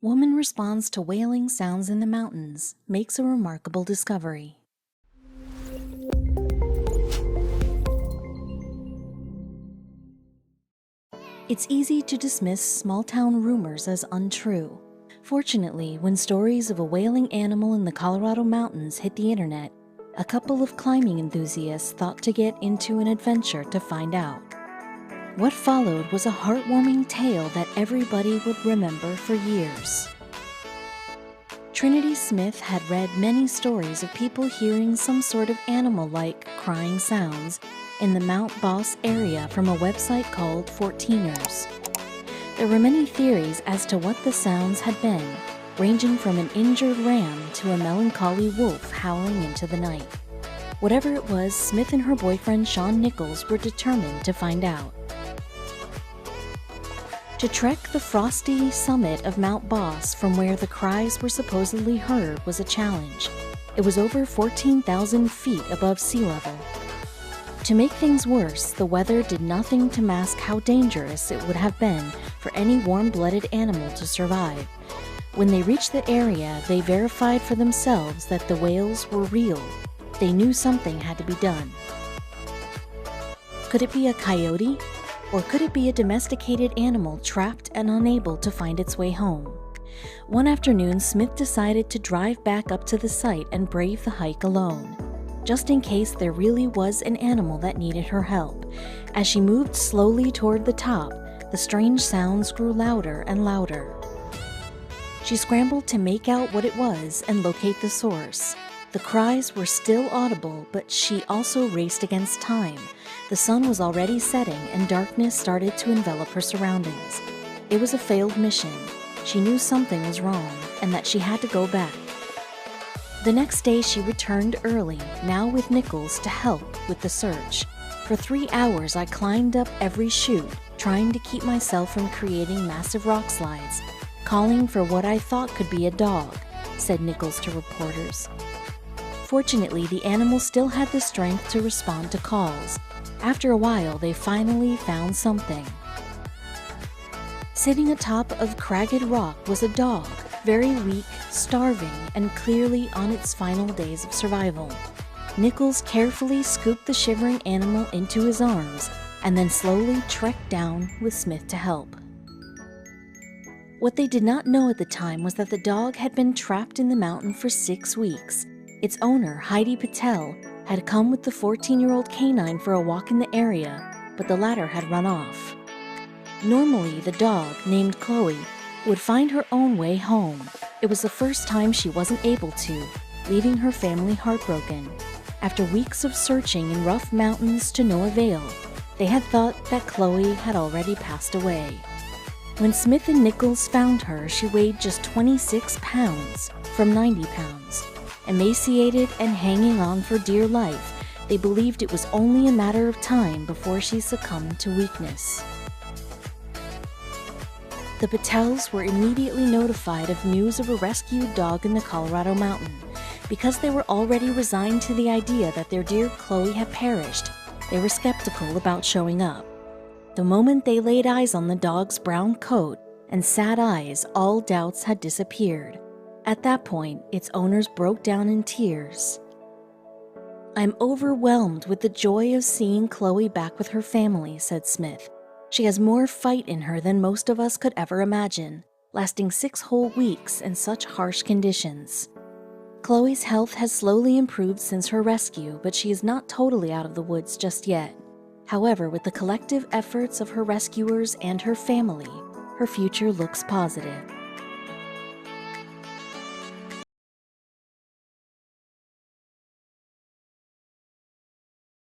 Woman responds to wailing sounds in the mountains, makes a remarkable discovery. It's easy to dismiss small-town rumors as untrue. Fortunately, when stories of a wailing animal in the Colorado mountains hit the internet, a couple of climbing enthusiasts thought to get into an adventure to find out. What followed was a heartwarming tale that everybody would remember for years. Trinity Smith had read many stories of people hearing some sort of animal-like crying sounds in the Mount Boss area from a website called 14ers. There were many theories as to what the sounds had been, ranging from an injured ram to a melancholy wolf howling into the night. Whatever it was, Smith and her boyfriend Sean Nichols were determined to find out. To trek the frosty summit of Mount Boss from where the cries were supposedly heard was a challenge. It was over 14,000 feet above sea level. To make things worse, the weather did nothing to mask how dangerous it would have been for any warm-blooded animal to survive. When they reached the area, they verified for themselves that the wails were real. They knew something had to be done. Could it be a coyote? Or could it be a domesticated animal trapped and unable to find its way home? One afternoon, Smith decided to drive back up to the site and brave the hike alone, just in case there really was an animal that needed her help. As she moved slowly toward the top, the strange sounds grew louder and louder. She scrambled to make out what it was and locate the source. The cries were still audible, but she also raced against time. The sun was already setting and darkness started to envelop her surroundings. It was a failed mission. She knew something was wrong and that she had to go back. The next day she returned early, now with Nichols to help with the search. For 3 hours I climbed up every chute, trying to keep myself from creating massive rock slides, calling for what I thought could be a dog, said Nichols to reporters. Fortunately, the animal still had the strength to respond to calls. After a while, they finally found something. Sitting atop of cragged rock was a dog, very weak, starving, and clearly on its final days of survival. Nichols carefully scooped the shivering animal into his arms and then slowly trekked down with Smith to help. What they did not know at the time was that the dog had been trapped in the mountain for 6 weeks. Its owner, Heidi Patel, had come with the 14-year-old canine for a walk in the area, but the latter had run off. Normally, the dog, named Chloe, would find her own way home. It was the first time she wasn't able to, leaving her family heartbroken. After weeks of searching in rough mountains to no avail, they had thought that Chloe had already passed away. When Smith and Nichols found her, she weighed just 26 pounds from 90 pounds. Emaciated and hanging on for dear life, they believed it was only a matter of time before she succumbed to weakness. The Patels were immediately notified of news of a rescued dog in the Colorado mountain. Because they were already resigned to the idea that their dear Chloe had perished, they were skeptical about showing up. The moment they laid eyes on the dog's brown coat and sad eyes, all doubts had disappeared. At that point, its owners broke down in tears. "I'm overwhelmed with the joy of seeing Chloe back with her family," said Smith. "She has more fight in her than most of us could ever imagine, lasting 6 whole weeks in such harsh conditions." Chloe's health has slowly improved since her rescue, but she is not totally out of the woods just yet. However, with the collective efforts of her rescuers and her family, her future looks positive.